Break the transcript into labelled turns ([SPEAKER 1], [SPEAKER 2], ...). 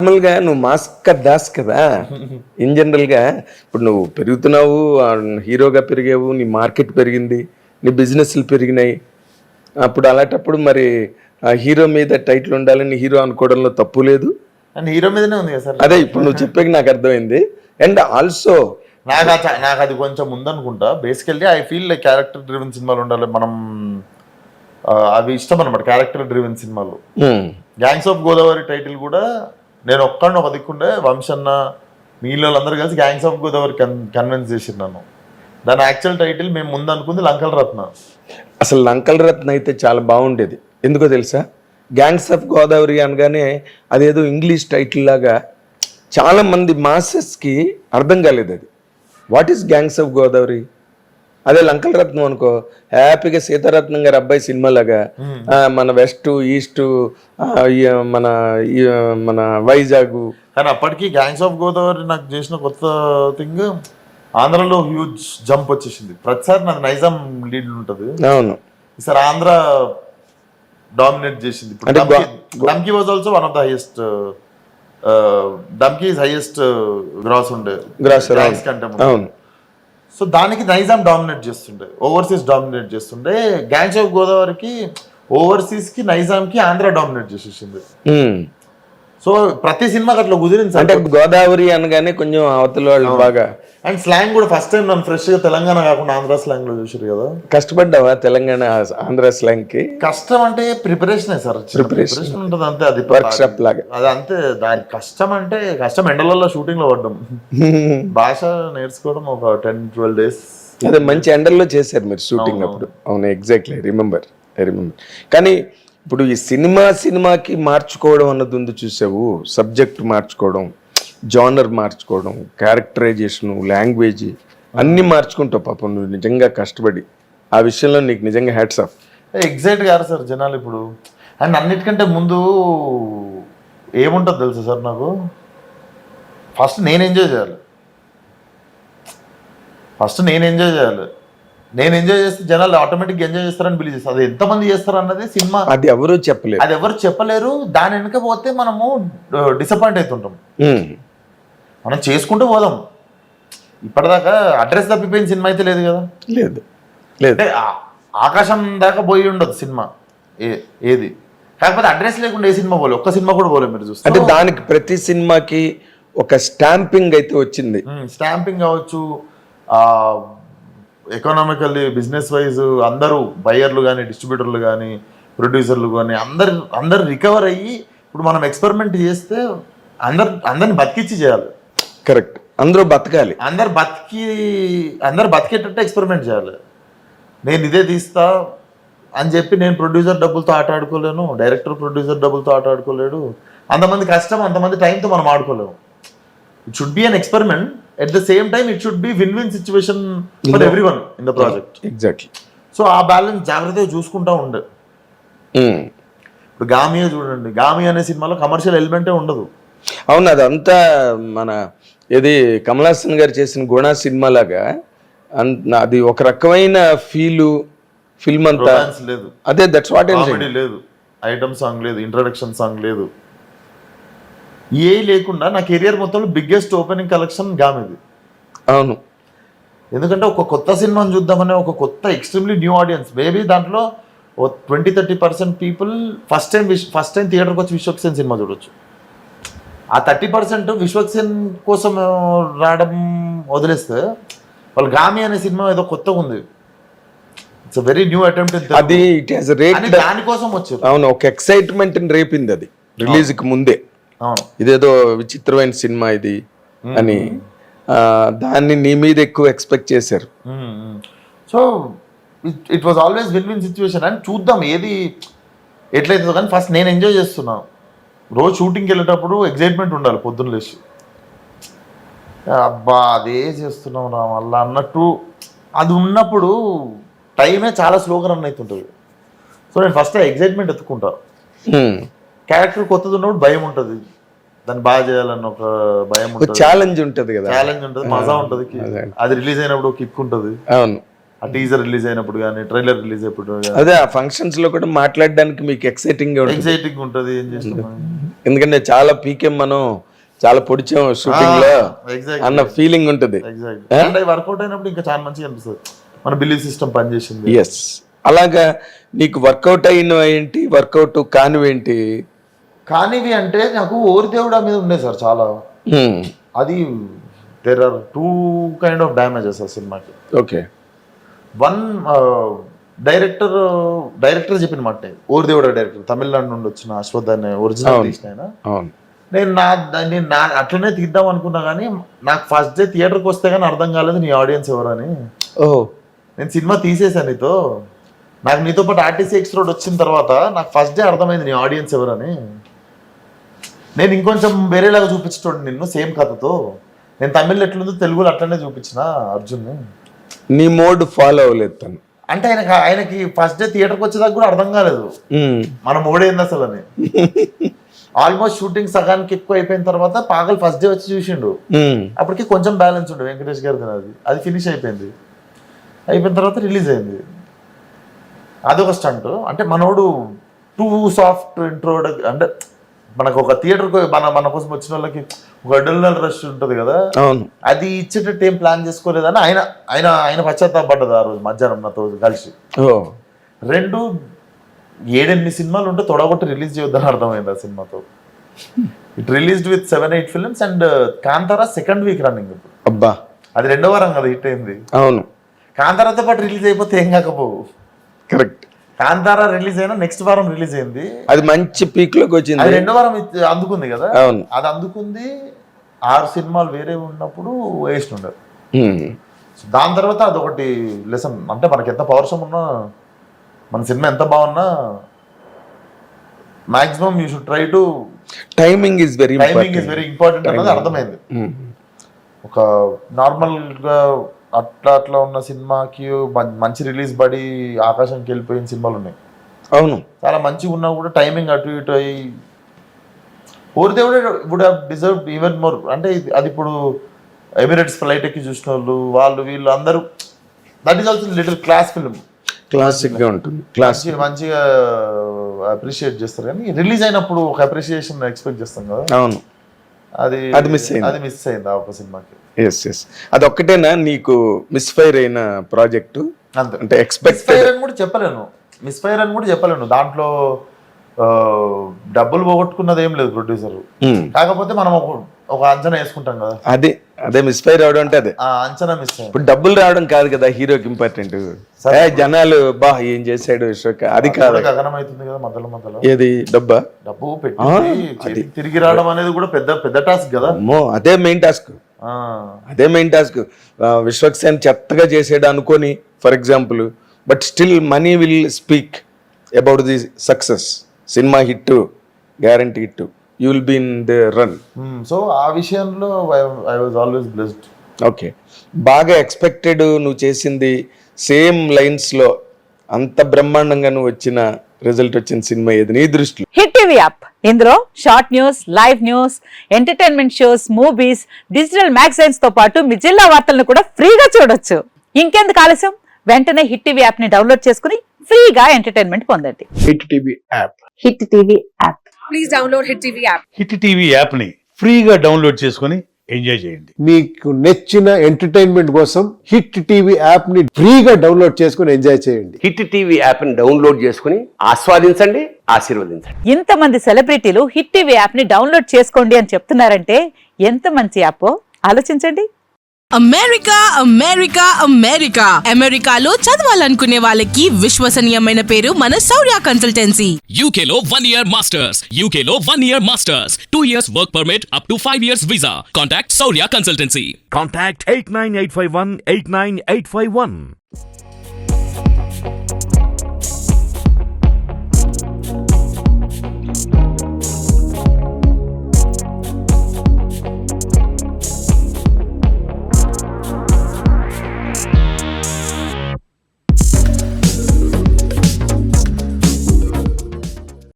[SPEAKER 1] నార్మల్గా నువ్వు మాస్క దాస్ కదా. ఇన్ జనరల్గా ఇప్పుడు నువ్వు పెరుగుతున్నావు, హీరోగా పెరిగావు, నీ మార్కెట్ పెరిగింది, నీ బిజినెస్లు పెరిగినాయి. అప్పుడు అలాంటప్పుడు మరి హీరో మీద టైటిల్ ఉండాలని హీరో అనుకోవడంలో తప్పు లేదు.
[SPEAKER 2] అండ్ హీరో మీదనే ఉంది కదా సార్.
[SPEAKER 1] అదే ఇప్పుడు నువ్వు చెప్పాక నాకు అర్థమైంది. అండ్ ఆల్సో
[SPEAKER 2] నాకు అది కొంచెం ఉందనుకుంటా. Basically I feel like character driven సినిమాలు ఉండాలి. మనం అవి ఇష్టం అనమాట, క్యారెక్టర్ డ్రివెన్ సినిమాలు. గ్యాంగ్స్ ఆఫ్ గోదావరి టైటిల్ కూడా నేను ఒక్కడిని ఒక దిక్కుండే, వంశన్న మిగిలిన వాళ్ళందరూ కలిసి గ్యాంగ్స్ ఆఫ్ గోదావరి కన్విన్స్ చేసి నన్ను. దాని యాక్చువల్ టైటిల్ మేము ముందు అనుకుంది లంకల్ రత్న.
[SPEAKER 1] అసలు లంకల్ రత్న అయితే చాలా బాగుండేది. ఎందుకో తెలుసా, గ్యాంగ్స్ ఆఫ్ గోదావరి అనగానే అదేదో ఇంగ్లీష్ టైటిల్ లాగా చాలామంది మాసెస్కి అర్థం కాలేదు. అది what is gangs of Godavari. అదే లంకల్ రత్నం అనుకో, హ్యాపీగా సీతారత్నం గారి అబ్బాయి సినిమా లాగా మన వెస్ట్ ఈస్ట్ మన మన వైజాగ్.
[SPEAKER 2] కానీ అప్పటికి గ్యాంగ్స్ ఆఫ్ గోదావరి నాకు చేసిన కొత్త థింగ్, ఆంధ్రలో హ్యూజ్ జంప్ వచ్చేసింది. ప్రతిసారి నాకు నైజాం లీడ్ ఉంటుంది.
[SPEAKER 1] అవును,
[SPEAKER 2] ఈసారి ఆంధ్ర డామినేట్ చేసింది. Dunki was also one of the highest, Dunki highest gross ఉండే కంటే.
[SPEAKER 1] అవును.
[SPEAKER 2] సో దానికి నైజాం డామినేట్ చేస్తుండే, ఓవర్సీస్ డామినేట్ చేస్తుండే. గ్యాంగ్స్ ఆఫ్ గోదావరికి ఓవర్సీస్ కి నైజాంకి ఆంధ్ర డామినేట్ చేసేసింది. సో ప్రతి సినిమాకి అట్లా కుదిరింది.
[SPEAKER 1] అంటే గోదావరి అనగానే కొంచెం అవతల వాళ్ళు బాగా.
[SPEAKER 2] అండ్ స్లాంగ్ కూడా ఫస్ట్ టైం నన్ను ఫ్రెష్ గా తెలంగాణ కాకుండా ఆంధ్ర స్లాంగ్ లో చూసారు కదా.
[SPEAKER 1] కష్టపడ్డావా తెలంగాణ ఆంధ్ర స్లాంగ్ కి?
[SPEAKER 2] కష్టం అంటే ప్రిపరేషన్ సార్, ప్రిపరేషన్ ఉంటుంది అంతే. అది
[SPEAKER 1] వర్క్ షాప్ లాగా
[SPEAKER 2] అది అంతే. దాని కష్టం అంటే కష్టం, ఎండలలో షూటింగ్ లో పడ్డం, భాష నేర్చుకోవడం ఒక 10-12 days.
[SPEAKER 1] అదే మంచి ఎండల్లో చేశారు మీరు షూటింగ్ అప్పుడు. అవును, ఎగ్జాక్ట్లీ ఐ రిమెంబర్. కానీ ఇప్పుడు ఈ సినిమాకి మార్చుకోవడం అన్నది ఉంది చూసావు. సబ్జెక్ట్ మార్చుకోవడం, జానర్ మార్చుకోవడం, క్యారెక్టరైజేషను, లాంగ్వేజ్ అన్నీ మార్చుకుంటావు పాపం నువ్వు నిజంగా కష్టపడి. ఆ విషయంలో నీకు నిజంగా హ్యాట్స్ ఆఫ్.
[SPEAKER 2] ఎగ్జైట్ గారు సార్ జనాలు ఇప్పుడు. అండ్ అన్నిటికంటే ముందు ఏముంటుంది తెలుసా సార్, నాకు ఫస్ట్ నేను ఎంజాయ్ చేయాలి. నేను ఎంజాయ్ చేస్తే జనాలు ఆటోమేటిక్గా ఎంజాయ్ చేస్తారని బిలీవ్ చేస్తారు. అది ఎంతమంది చేస్తారు అన్నది సినిమా,
[SPEAKER 1] అది ఎవరు చెప్పలేరు.
[SPEAKER 2] దాని వెనక పోతే మనము డిసప్పాయింట్ అవుతుంటాం. మనం చేసుకుంటూ పోదాం. ఇప్పటిదాకా అడ్రస్ తప్పిపోయిన సినిమా అయితే లేదు కదా.
[SPEAKER 1] లేదు
[SPEAKER 2] అంటే ఆకాశం దాకా పోయి ఉండదు సినిమా ఏది. కాకపోతే అడ్రస్ లేకుండా ఏ సినిమా పోలే, ఒక్క సినిమా కూడా పోలే. మీరు చూస్తే
[SPEAKER 1] అంటే దానికి ప్రతి సినిమాకి ఒక స్టాంపింగ్ అయితే వచ్చింది.
[SPEAKER 2] స్టాంపింగ్ కావచ్చు, ఎకనామికల్లీ బిజినెస్ వైజ్ అందరూ బయర్లు కానీ, డిస్ట్రిబ్యూటర్లు కానీ, ప్రొడ్యూసర్లు కానీ అందరు రికవర్ అయ్యి ఇప్పుడు మనం ఎక్స్పెరిమెంట్ చేస్తే అందరిని బతికిచ్చి చేయాలి.
[SPEAKER 1] కరెక్ట్, అందరూ బతకాలి.
[SPEAKER 2] అందరు బతికేటట్టు ఎక్స్పెరిమెంట్ చేయాలి. నేను ఇదే తీస్తా అని చెప్పి నేను ప్రొడ్యూసర్ డబ్బులతో ఆట ఆడుకోలేను, డైరెక్టర్ ప్రొడ్యూసర్ డబ్బులతో ఆట ఆడుకోలేడు. అంతమంది కష్టం, అంతమంది టైంతో మనం ఆడుకోలేము. It should be an experiment. At the same time, it should be win-win situation for everyone in the project.
[SPEAKER 1] Exactly.
[SPEAKER 2] So ఆ బ్యాలెన్స్ జాగ్రత్తగా చూసుకుంటా ఉండే. ఇప్పుడు గామియా చూడండి, గామియా అనే సినిమాలో కమర్షియల్ ఎలిమెంటే ఉండదు.
[SPEAKER 1] అవును, అదంతా మన ఇది కమల్ హాసన్ గారు చేసిన గుణ సినిమా లాగా. అది ఒక రకమైన ఫిల్మ్ అంతా
[SPEAKER 2] లేదు.
[SPEAKER 1] అదే దట్స్ వాట్
[SPEAKER 2] కామెడీ లేదు, ఐటమ్ సాంగ్ లేదు, ఇంట్రడక్షన్ సాంగ్ లేదు, ఏ లేకుండా నా కెరియర్ మొత్తంలో బిగ్గెస్ట్ ఓపెనింగ్ కలెక్షన్ గామిది.
[SPEAKER 1] అవును,
[SPEAKER 2] ఎందుకంటే ఒక కొత్త సినిమాని చూద్దామనే ఒక కొత్త ఎక్స్ట్రీమ్లీ న్యూ ఆడియన్స్. మేబీ దాంట్లో 20-30% పీపుల్ ఫస్ట్ టైం థియేటర్కి వచ్చి విశ్వక్సేన్ సినిమా చూడొచ్చు. ఆ 30% విశ్వక్సేన్ కోసం రావడం వదిలేస్తే వాళ్ళు గామి అనే సినిమా ఏదో కొత్తగా ఉంది, ఇట్స్ వెరీ న్యూ అటెంప్ట్.
[SPEAKER 1] అది ఇట్ హస్ రేట్,
[SPEAKER 2] దానికోసం వచ్చారు.
[SPEAKER 1] అవును, ఒక ఎక్సైట్మెంట్ రేపింది అది రిలీజ్కి ముందే. ఇదేదో విచిత్రమైన సినిమా ఇది అని దాన్ని నీ మీద ఎక్కువ ఎక్స్పెక్ట్ చేశారు.
[SPEAKER 2] So it was always win-win situation. అని చూద్దాం ఏది ఎట్లయితుందో. కానీ ఫస్ట్ నేను ఎంజాయ్ చేస్తున్నాను. రోజు షూటింగ్కి వెళ్ళేటప్పుడు ఎగ్జైట్మెంట్ ఉండాలి. పొద్దున్న లేచి అబ్బా అదే చేస్తున్నాం రా మళ్ళా అన్నట్టు అది ఉన్నప్పుడు టైమే చాలా స్లోగా రన్ అవుతుంటుంది. సో నేను ఫస్ట్ ఎగ్జైట్మెంట్ ఎత్తుకుంటా. క్యారెక్టర్ కొత్తది ఉన్నప్పుడు భయం ఉంటుంది, దాన్ని బాగా చేయాలన్న ఒక భయం ఉంటుంది,
[SPEAKER 1] ఛాలెంజ్ ఉంటుంది కదా,
[SPEAKER 2] ఛాలెంజ్ ఉంటుంది, మజా ఉంటుంది. అది రిలీజ్ అయినప్పుడు కిక్ ఉంటుంది.
[SPEAKER 1] అవును,
[SPEAKER 2] ఆ టీజర్ రిలీజ్ అయినప్పుడు కానీ, ట్రైలర్ రిలీజ్ అయినప్పుడు,
[SPEAKER 1] అదే ఆ ఫంక్షన్స్ లో కూడా మాట్లాడడానికి మీకు ఎక్సైటింగ్
[SPEAKER 2] ఉంటుంది. ఏం చేస్తున్నాం
[SPEAKER 1] ఎందుకంటే చాలా పీకేం మనం చాలా పొడిచాం షూటింగ్ లో
[SPEAKER 2] ఎగ్జాక్ట్
[SPEAKER 1] అన్న ఫీలింగ్ ఉంటుంది.
[SPEAKER 2] ఎగ్జాక్ట్ అంటే వర్కౌట్ అయినప్పుడు ఇంకా చాలా మంచిగా అనిపిస్తుంది, మన బిలీఫ్ సిస్టమ్ పనిచేసింది.
[SPEAKER 1] ఎస్, అలాగా నీకు వర్కౌట్ అయిన ఏంటి, వర్కౌట్ కానివేంటి?
[SPEAKER 2] కానివి అంటే నాకు ఓరి దేవుడా మీద ఉండే సార్ చాలా. అది there are 2 kind of damages ఆ సినిమాకి.
[SPEAKER 1] ఓకే,
[SPEAKER 2] వన్ డైరెక్టర్ చెప్పిన మాట, ఓరి దేవుడా డైరెక్టర్ తమిళనాడు నుండి వచ్చిన అశ్వథ్ అనే ఒరిజినల్ తీసిన ఆయన.
[SPEAKER 1] అవును,
[SPEAKER 2] నేను నా అట్లనే తీద్దాం అనుకున్నా కానీ నాకు ఫస్ట్ డే థియేటర్కి వస్తే కానీ అర్థం కాలేదు నీ ఆడియన్స్ ఎవరని.
[SPEAKER 1] ఓహో,
[SPEAKER 2] నేను సినిమా తీసేసాను నీతో, నాకు నీతో పాటు ఆర్టీసీ ఎక్స్ రోడ్ వచ్చిన తర్వాత నాకు ఫస్ట్ డే అర్థమైంది నీ ఆడియన్స్ ఎవరని. నేను ఇంకొంచెం వేరేలాగా చూపించటోడు నిన్ను సేమ్ కథతో. నేను తమిళ్ ఎట్లుందో తెలుగులో అట్లనే చూపించిన అర్జున్ని.
[SPEAKER 1] నీ మోడ్ ఫాలో అవ్వలేదు తను
[SPEAKER 2] అంటే ఆయనకి ఫస్ట్ డే థియేటర్కి వచ్చేదాకా కూడా అర్థం కాలేదు మన మోడేంది అసలు అని. ఆల్మోస్ట్ షూటింగ్ సగానికి ఎక్కువ అయిపోయిన తర్వాత పాగల్ ఫస్ట్ డే వచ్చి చూసిండు. అప్పటికి కొంచెం బ్యాలెన్స్ ఉండే వెంకటేష్ గారి అది ఫినిష్ అయిపోయింది. అయిపోయిన తర్వాత రిలీజ్ అయింది. అదొక స్టంట్. అంటే మనోడు టూ సాఫ్ట్ ఇంట్రోడ్, అంటే మనకు ఒక థియేటర్కి మన కోసం వచ్చిన వాళ్ళకి ఒక అడ్రినల్ రష్ ఉంటుంది కదా, అది ఇచ్చేటట్టు ఏం ప్లాన్ చేసుకోలేదని ఆయన ఆయన ఆయన పశ్చాత్తాపడ్డది ఆ రోజు మధ్యాహ్నం నాతో కలిసి. 7-8 సినిమాలు ఉంటే తొడగొట్టి రిలీజ్ చేయొద్దని అర్థమైంది ఆ సినిమాతో. It released with 7-8 films and Kantara second week running ఇప్పుడు.
[SPEAKER 1] అబ్బా,
[SPEAKER 2] అది 2వ వారం కదా హిట్ అయింది.
[SPEAKER 1] అవును,
[SPEAKER 2] కాంతారాతో పాటు రిలీజ్ అయిపోతే ఏం కాకపోవు.
[SPEAKER 1] కరెక్ట్,
[SPEAKER 2] కాంతారా రిలీజ్ అయినా నెక్స్ట్ వారం రిలీజ్ అయింది.
[SPEAKER 1] అది మంచి పీక్ లోకి వచ్చింది.
[SPEAKER 2] అది 2వ వారం అందుకుంది కదా.
[SPEAKER 1] అవును,
[SPEAKER 2] అది అందుకుంది. 6 సినిమాలు వేరే ఉన్నప్పుడు వేస్ట్ ఉండదు. దాని తర్వాత అదొకటి లెసన్. అంటే మనకి ఎంత పౌరుషం ఉన్నా, మన సినిమా ఎంత బాగున్నా, maximum you should try to
[SPEAKER 1] timing is very
[SPEAKER 2] important అన్నది అర్థమైంది. ఒక నార్మల్గా అట్లా ఉన్న సినిమాకి మంచి రిలీజ్ పడి ఆకాశంకి వెళ్ళిపోయిన సినిమాలు ఉన్నాయి.
[SPEAKER 1] అవును,
[SPEAKER 2] చాలా మంచిగా ఉన్నా కూడా టైమింగ్ అటు ఇటు అయ్యి ఓరి దేవుడే would have deserved even more. అంటే అది ఇప్పుడు ఎమిరేట్స్ ఫ్లైట్ ఎక్కి చూసిన వాళ్ళు వీళ్ళు అందరూ, that is also little class film,
[SPEAKER 1] classic గా ఉంటుంది,
[SPEAKER 2] మంచిగా అప్రిషియేట్ చేస్తారు. కానీ రిలీజ్ అయినప్పుడు ఒక అప్రిషియేషన్ ఎక్స్పెక్ట్ చేస్తాం కదా.
[SPEAKER 1] అవును, అది మిస్
[SPEAKER 2] అయింది ఆ ఒక సినిమాకి.
[SPEAKER 1] అది ఒక్కటేనా నీకు మిస్ ఫైర్ అయిన ప్రాజెక్టు? అంటే
[SPEAKER 2] మిస్ఫైర్ అని కూడా చెప్పలేను. దాంట్లో డబ్బులు పోగొట్టుకున్నది ఏం లేదు ప్రొడ్యూసర్. కాకపోతే మనం ఒక అంచనా వేసుకుంటాం కదా,
[SPEAKER 1] అదే మిస్ ఫైర్ అవడం అంటే అదే
[SPEAKER 2] అంచనా మిస్.
[SPEAKER 1] ఇప్పుడు డబ్బులు రావడం కాదు కదా హీరోకి ఇంపార్టెంట్, జనాలు బా ఏం చేశాడు విశ్వక్, అది కాదు.
[SPEAKER 2] గగనం అవుతుంది కదా మధ్యలో.
[SPEAKER 1] ఏది
[SPEAKER 2] డబ్బు పెట్టి తిరిగి రావడం అనేది కూడా పెద్ద టాస్క్ కదా.
[SPEAKER 1] అదే మెయిన్ టాస్క్. విశ్వక్ సేన్ చెత్తగా చేసాడు అనుకోని for example, but still money will speak about the success. సినిమా hit, guarantee hit, you will be in the run.
[SPEAKER 2] So ఆ విషయంలో I was always blessed.
[SPEAKER 1] Okay, బాగా ఎక్స్పెక్టెడ్ నువ్వు చేసింది సేమ్ లైన్స్ లో అంత బ్రహ్మాండంగా నువ్వు వచ్చిన రిజల్ట్ వచ్చిన సినిమా ఏది నీ దృష్టిలో?
[SPEAKER 3] Hit TV app. ఇందులో short news, live news, entertainment shows, movies, digital magazines తో పాటు మీ జిల్లా వార్తలను కూడా ఫ్రీగా చూడొచ్చు. ఇంకెందుకు ఆలస్యం, వెంటనే హిట్ టీవీ యాప్ ని డౌన్లోడ్ చేసుకుని ఫ్రీగా ఎంటర్టైన్మెంట్ పొందండి.
[SPEAKER 1] Hit TV app.
[SPEAKER 3] Hit TV app.
[SPEAKER 4] Please download hit TV app.
[SPEAKER 5] Hit TV app ని ఫ్రీగా డౌన్లోడ్ చేసుకుని ఎంజాయ్ చేయండి.
[SPEAKER 6] మీకు నచ్చిన ఎంటర్టైన్మెంట్ కోసం హిట్ టీవీ యాప్ ని ఫ్రీగా డౌన్లోడ్ చేసుకుని ఎంజాయ్ చేయండి.
[SPEAKER 7] హిట్ టీవీ యాప్ ని డౌన్లోడ్ చేసుకుని ఆస్వాదించండి, ఆశీర్వదించండి.
[SPEAKER 3] ఇంతమంది సెలబ్రిటీలు హిట్ టీవీ యాప్ ని డౌన్లోడ్ చేసుకోండి అని చెప్తున్నారంటే ఎంత మంచి యాప్ ఆలోచించండి.
[SPEAKER 4] అమెరికాలో చదవాలనుకునే వాళ్ళకి విశ్వసనీయమైన పేరు మన శౌర్య కన్సల్టెన్సీ.
[SPEAKER 8] UK లో 1 year masters. 2 years work permit up to 5 years visa. Contact Saurya Consultancy.
[SPEAKER 9] Contact 89851 89851.